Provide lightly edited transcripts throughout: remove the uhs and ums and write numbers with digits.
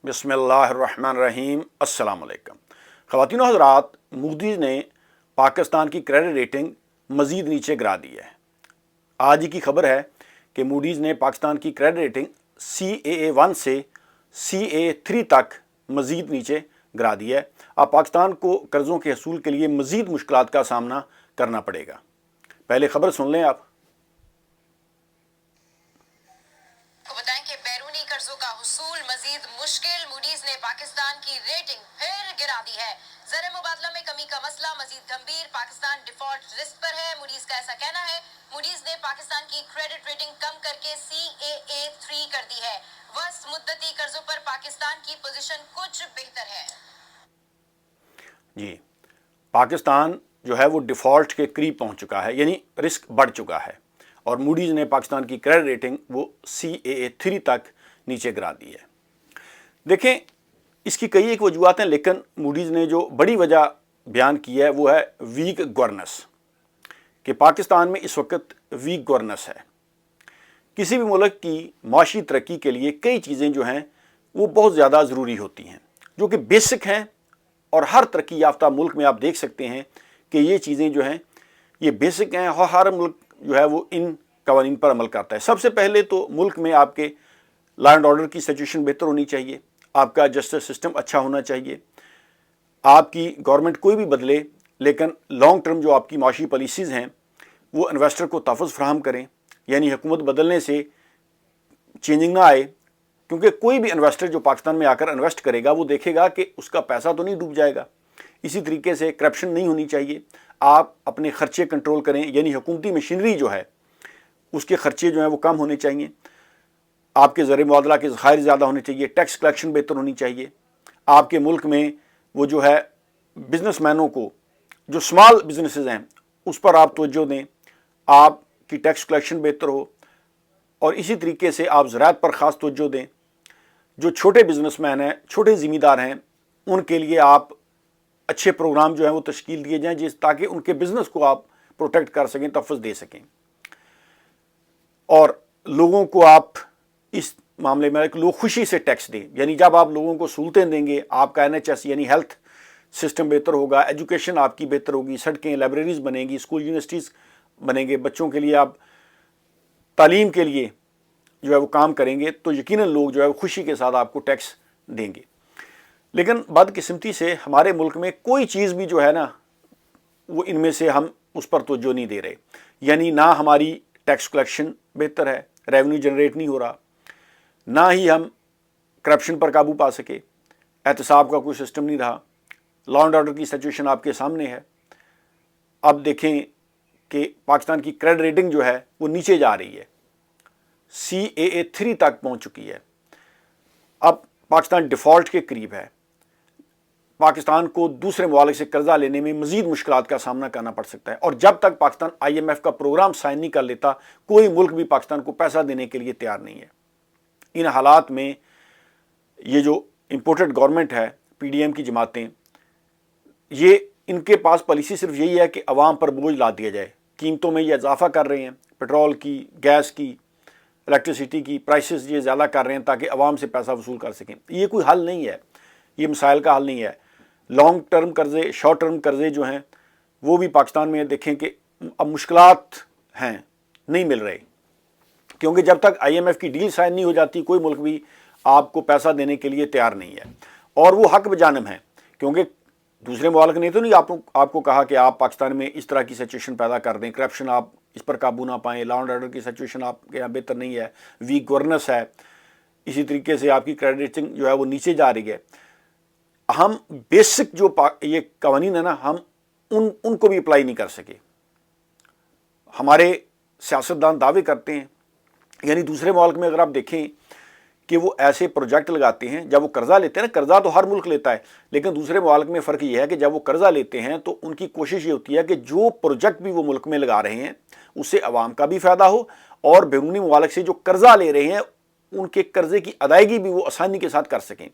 बिस्मिल्लाहिर्रहमानिर्रहीम। अस्सलाम वालेकुम। ख़वातीन और हज़रात, मूडीज़ ने पाकिस्तान की क्रेडिट रेटिंग मज़ीद नीचे गिरा दी है। आज ही की खबर है कि मूडीज़ ने पाकिस्तान की क्रेडिट रेटिंग CAA1 से CAA3 तक मज़ीद नीचे गिरा दी है। अब पाकिस्तान को कर्ज़ों के हसूल के लिए मज़ीद मुश्किलात का सामना करना पड़ेगा। पहले खबर सुन लें आप। बताएं कि बैरूनी कर्जों का हुसूल मजीद मुश्किल। मूडीज ने पाकिस्तान की रेटिंग फिर गिरा दी है। ज़र मुबादला में कमी का मसला मजीद गंभीर। पाकिस्तान डिफॉल्ट रिस्क पर है, मूडीज का ऐसा कहना है। मूडीज ने पाकिस्तान की क्रेडिट रेटिंग कम करके CAA3 कर दी है। वस्त मुद्दती कर्जों पर पाकिस्तान की पोजीशन कुछ बेहतर है। जी, पाकिस्तान जो है वो डिफ़ॉल्ट के करीब पहुंच चुका है, यानी रिस्क बढ़ चुका है, और मूडीज़ ने पाकिस्तान की क्रेडिट रेटिंग वो CAA3 तक नीचे गिरा दी है। देखें, इसकी कई एक वजूहत हैं, लेकिन मूडीज़ ने जो बड़ी वजह बयान की है वो है वीक गवर्नेंस, कि पाकिस्तान में इस वक्त वीक गवर्नेंस है। किसी भी मुल्क की माशी तरक्की के लिए कई चीज़ें जो हैं वो बहुत ज़्यादा ज़रूरी होती हैं, जो कि बेसिक हैं, और हर तरक्की याफ्ता मुल्क में आप देख सकते हैं कि ये चीज़ें जो हैं ये बेसिक हैं, और हर मुल्क जो है वो इन कवानीन पर अमल करता है। सबसे पहले तो मुल्क में आपके लॉ एंड ऑर्डर की सिचुएशन बेहतर होनी चाहिए, आपका जस्टिस सिस्टम अच्छा होना चाहिए। आपकी गवर्नमेंट कोई भी बदले, लेकिन लॉन्ग टर्म जो आपकी माशी पॉलिसीज़ हैं वो इन्वेस्टर को तहफ़्फ़ुज़ फराहम करें, यानी हुकूमत बदलने से चेंजिंग ना आए, क्योंकि कोई भी इन्वेस्टर जो पाकिस्तान में आकर इन्वेस्ट करेगा वो देखेगा कि उसका पैसा तो नहीं डूब जाएगा। इसी तरीके से करप्शन नहीं होनी चाहिए। आप अपने ख़र्चे कंट्रोल करें, यानी हुकूमती मशीनरी जो है उसके ख़र्चे जो हैं वो कम होने चाहिए। आपके ज़र मुबादला के ज़खायर ज़्यादा होने चाहिए, टैक्स कलेक्शन बेहतर होनी चाहिए। आपके मुल्क में वो जो है बिजनेसमैनों को, जो स्मॉल बिजनेसेस हैं उस पर आप तवज्जो दें, आपकी टैक्स कलेक्शन बेहतर हो, और इसी तरीके से आप ज़राअत पर ख़ास तवज्जो दें। जो छोटे बिजनेसमैन हैं, छोटे ज़मींदार हैं, उनके लिए आप अच्छे प्रोग्राम जो हैं वो तश्कील दिए जाएँ, ताकि उनके बिज़नेस को आप प्रोटेक्ट कर सकें, तहफ़्फ़ुज़ दे सकें। और लोगों को आप इस मामले में लोग खुशी से टैक्स दें, यानी जब आप लोगों को सहूलतें देंगे, आपका NHS यानी हेल्थ सिस्टम बेहतर होगा, एजुकेशन आपकी बेहतर होगी, सड़कें, लाइब्रेरीज़ बनेंगी, स्कूल यूनिवर्सिटीज़ बनेंगे, बच्चों के लिए आप तालीम के लिए जो है वो काम करेंगे, तो यकीनन लोग जो है वो खुशी के साथ आपको टैक्स देंगे। लेकिन बदकिस्मती से हमारे मुल्क में कोई चीज़ भी जो है ना वो इनमें से हम उस पर तवज्जो नहीं दे रहे, यानी ना हमारी टैक्स कलेक्शन बेहतर है, रेवेन्यू जनरेट नहीं हो रहा, ना ही हम करप्शन पर काबू पा सके, एहतसाब का कोई सिस्टम नहीं रहा, लॉ एंड ऑर्डर की सिचुएशन आपके सामने है। अब देखें कि पाकिस्तान की क्रेडिट रेटिंग जो है वो नीचे जा रही है, CAA3 तक पहुंच चुकी है। अब पाकिस्तान डिफ़ॉल्ट के करीब है। पाकिस्तान को दूसरे ममालिक से कर्जा लेने में मज़ीद मुश्किलात का सामना करना पड़ सकता है, और जब तक पाकिस्तान IMF का प्रोग्राम साइन नहीं कर लेता, कोई मुल्क भी पाकिस्तान को पैसा देने के लिए तैयार नहीं है। इन हालात में ये जो इम्पोर्टेड गवर्नमेंट है, PDM की जमातें, ये इनके पास पॉलिसी सिर्फ यही है कि अवाम पर बोझ ला दिया जाए। कीमतों में ये इजाफा कर रहे हैं, पेट्रोल की, गैस की, इलेक्ट्रिसिटी की प्राइसेस ये ज़्यादा कर रहे हैं ताकि अवाम से पैसा वसूल कर सकें। ये कोई हल नहीं है, ये मसाइल का हल नहीं है। लॉन्ग टर्म कर्ज़े, शॉर्ट टर्म कर्ज़े जो हैं वो भी पाकिस्तान में देखें कि अब मुश्किलात हैं, नहीं मिल रहे, क्योंकि जब तक IMF की डील साइन नहीं हो जाती कोई मुल्क भी आपको पैसा देने के लिए तैयार नहीं है। और वो हक बजानिब हैं, क्योंकि दूसरे मुल्क ने तो नहीं आपको कहा कि आप पाकिस्तान में इस तरह की सिचुएशन पैदा कर दें, करप्शन आप इस पर काबू ना पाएँ, लॉ एंड ऑर्डर की सिचुएशन आपके यहाँ बेहतर नहीं है, वीक गवर्नेंस है, इसी तरीके से आपकी क्रेडिट रेटिंग जो है वो नीचे जा रही है। हम बेसिक जो ये कवानीन है ना, हम उनको भी अप्लाई नहीं कर सके। हमारे सियासतदान दावे करते हैं, यानी दूसरे मुल्क में अगर आप देखें कि वो ऐसे प्रोजेक्ट लगाते हैं, जब वो कर्जा लेते हैं ना, कर्जा तो हर मुल्क लेता है, लेकिन दूसरे मुल्क में फ़र्क ये है कि जब वो कर्जा लेते हैं तो उनकी कोशिश ये होती है कि जो प्रोजेक्ट भी वो मुल्क में लगा रहे हैं उससे अवाम का भी फ़ायदा हो, और बैरूनी मुल्क से जो कर्जा ले रहे हैं उनके कर्जे की अदायगी भी वो आसानी के साथ कर सकें।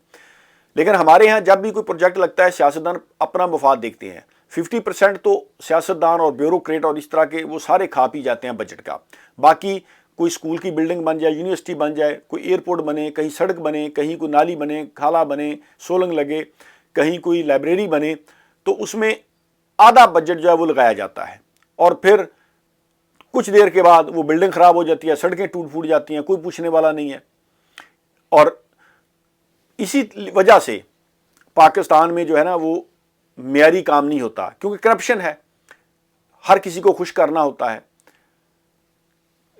लेकिन हमारे यहाँ जब भी कोई प्रोजेक्ट लगता है, सियासतदान अपना मफाद देखते हैं। 50% तो सियासतदान और ब्यूरोक्रेट और इस तरह के वो सारे खा पी जाते हैं बजट का, बाकी کوئی اسکول کی بلڈنگ بن جائے, یونیورسٹی بن جائے, کوئی ایئرپورٹ بنے, کہیں سڑک بنے, کہیں کوئی نالی بنے, کھالا بنے, سولنگ لگے, کہیں کوئی لائبریری بنے, تو اس میں آدھا بجٹ جو ہے وہ لگایا جاتا ہے, اور پھر کچھ دیر کے بعد وہ بلڈنگ خراب ہو جاتی ہے, سڑکیں ٹوٹ پھوٹ جاتی ہیں, کوئی پوچھنے والا نہیں ہے. اور اسی وجہ سے پاکستان میں جو ہے نا وہ معیاری کام نہیں ہوتا, کیونکہ کرپشن ہے, ہر کسی کو خوش کرنا ہوتا ہے.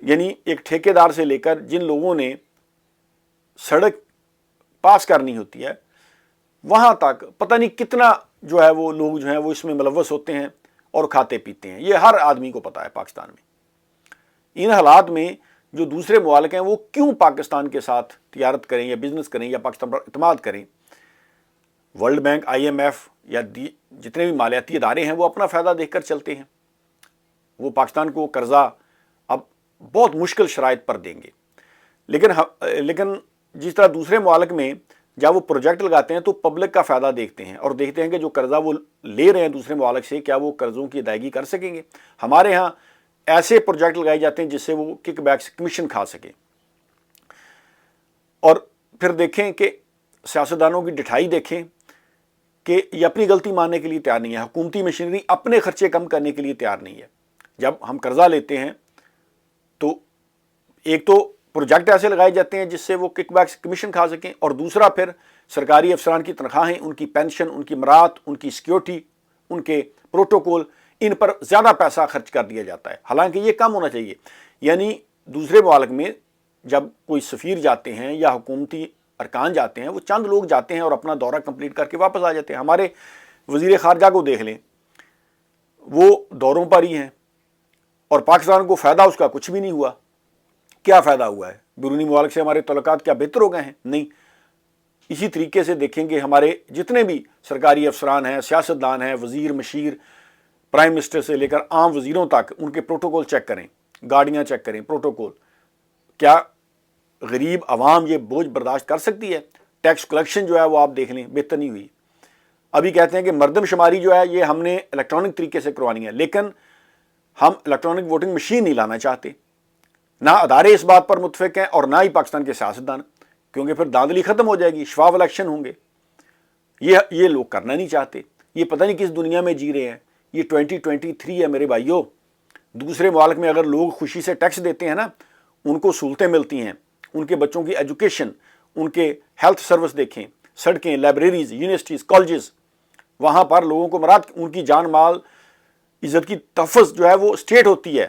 یعنی ایک ٹھیکیدار سے لے کر جن لوگوں نے سڑک پاس کرنی ہوتی ہے وہاں تک پتہ نہیں کتنا جو ہے وہ لوگ جو ہیں وہ اس میں ملوث ہوتے ہیں اور کھاتے پیتے ہیں. یہ ہر آدمی کو پتہ ہے پاکستان میں. ان حالات میں جو دوسرے ممالک ہیں وہ کیوں پاکستان کے ساتھ تجارت کریں یا بزنس کریں یا پاکستان پر اعتماد کریں؟ World Bank, I M F یا جتنے بھی مالیاتی ادارے ہیں وہ اپنا فائدہ دیکھ کر چلتے ہیں. وہ پاکستان کو قرضہ اب بہت مشکل شرائط پر دیں گے. لیکن جس طرح دوسرے ممالک میں جب وہ پروجیکٹ لگاتے ہیں تو پبلک کا فائدہ دیکھتے ہیں اور دیکھتے ہیں کہ جو قرضہ وہ لے رہے ہیں دوسرے ممالک سے کیا وہ قرضوں کی ادائیگی کر سکیں گے. ہمارے ہاں ایسے پروجیکٹ لگائے جاتے ہیں جس سے وہ کک بیک کمیشن کھا سکیں. اور پھر دیکھیں کہ سیاستدانوں کی ڈٹھائی دیکھیں کہ یہ اپنی غلطی ماننے کے لیے تیار نہیں ہے. حکومتی مشینری اپنے خرچے کم کرنے کے لیے تیار نہیں ہے. جب ہم قرضہ لیتے ہیں تو ایک تو پروجیکٹ ایسے لگائے جاتے ہیں جس سے وہ کک بیک کمیشن کھا سکیں, اور دوسرا پھر سرکاری افسران کی تنخواہیں, ان کی پینشن, ان کی مراعات, ان کی سیکیورٹی, ان کے پروٹوکول, ان پر زیادہ پیسہ خرچ کر دیا جاتا ہے, حالانکہ یہ کم ہونا چاہیے. یعنی دوسرے ممالک میں جب کوئی سفیر جاتے ہیں یا حکومتی ارکان جاتے ہیں وہ چند لوگ جاتے ہیں اور اپنا دورہ کمپلیٹ کر کے واپس آ جاتے ہیں. ہمارے وزیر خارجہ کو دیکھ لیں, وہ دوروں پر ہی ہیں اور پاکستان کو فائدہ اس کا کچھ بھی نہیں ہوا. کیا فائدہ ہوا ہے؟ بیرونی ممالک سے ہمارے تعلقات کیا بہتر ہو گئے ہیں؟ نہیں. اسی طریقے سے دیکھیں گے ہمارے جتنے بھی سرکاری افسران ہیں, سیاستدان ہیں, وزیر, مشیر, پرائم منسٹر سے لے کر عام وزیروں تک, ان کے پروٹوکول چیک کریں, گاڑیاں چیک کریں, پروٹوکول. کیا غریب عوام یہ بوجھ برداشت کر سکتی ہے؟ ٹیکس کلیکشن جو ہے وہ آپ دیکھ لیں, بہتر نہیں ہوئی. ابھی کہتے ہیں کہ مردم شماری جو ہے یہ ہم نے الیکٹرانک طریقے سے کروانی ہے, لیکن ہم الیکٹرانک ووٹنگ مشین نہیں لانا چاہتے. نہ ادارے اس بات پر متفق ہیں اور نہ ہی پاکستان کے سیاستدان, کیونکہ پھر دھاندلی ختم ہو جائے گی, شفاف الیکشن ہوں گے. یہ لوگ کرنا نہیں چاہتے. یہ پتہ نہیں کس دنیا میں جی رہے ہیں. یہ 2023 ہے میرے بھائیوں. دوسرے ممالک میں اگر لوگ خوشی سے ٹیکس دیتے ہیں نا, ان کو سہولتیں ملتی ہیں, ان کے بچوں کی ایجوکیشن, ان کے ہیلتھ سروس دیکھیں, سڑکیں, لائبریریز, یونیورسٹیز, کالجز, وہاں پر لوگوں کو مراد ان کی جان مال عزت کی تحفظ جو ہے وہ اسٹیٹ ہوتی ہے.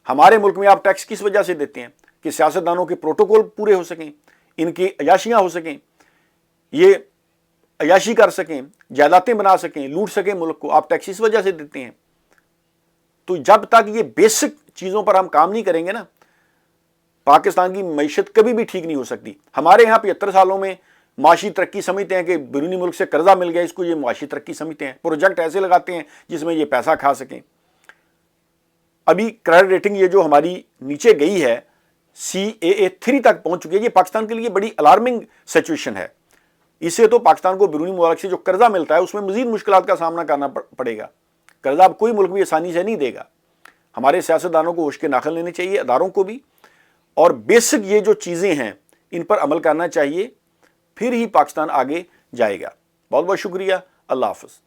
ہمارے ملک میں آپ ٹیکس کس وجہ سے دیتے ہیں؟ کہ سیاستدانوں کے پروٹوکول پورے ہو سکیں, ان کی عیاشیاں ہو سکیں, یہ عیاشی کر سکیں, جائیدادیں بنا سکیں, لوٹ سکیں ملک کو. آپ ٹیکس اس وجہ سے دیتے ہیں. تو جب تک یہ بیسک چیزوں پر ہم کام نہیں کریں گے نا, پاکستان کی معیشت کبھی بھی ٹھیک نہیں ہو سکتی. ہمارے یہاں 75 سالوں میں معاشی ترقی سمجھتے ہیں کہ بیرونی ملک سے قرضہ مل گیا, اس کو یہ معاشی ترقی سمجھتے ہیں. پروجیکٹ ایسے لگاتے ہیں جس میں یہ پیسہ کھا سکیں. ابھی کریڈٹ ریٹنگ یہ جو ہماری نیچے گئی ہے, CAA3 تک پہنچ چکی ہے. یہ پاکستان کے لیے بڑی الارمنگ سچویشن ہے. اس سے تو پاکستان کو بیرونی ممالک سے جو قرضہ ملتا ہے اس میں مزید مشکلات کا سامنا کرنا پڑے گا. قرضہ اب کوئی ملک بھی آسانی سے نہیں دے گا. ہمارے سیاستدانوں کو ہوش کے ناخن لینے چاہیے, اداروں کو بھی, اور بیسک یہ جو چیزیں ہیں ان پر عمل کرنا چاہیے, پھر ہی پاکستان آگے جائے گا. بہت بہت شکریہ. اللہ حافظ.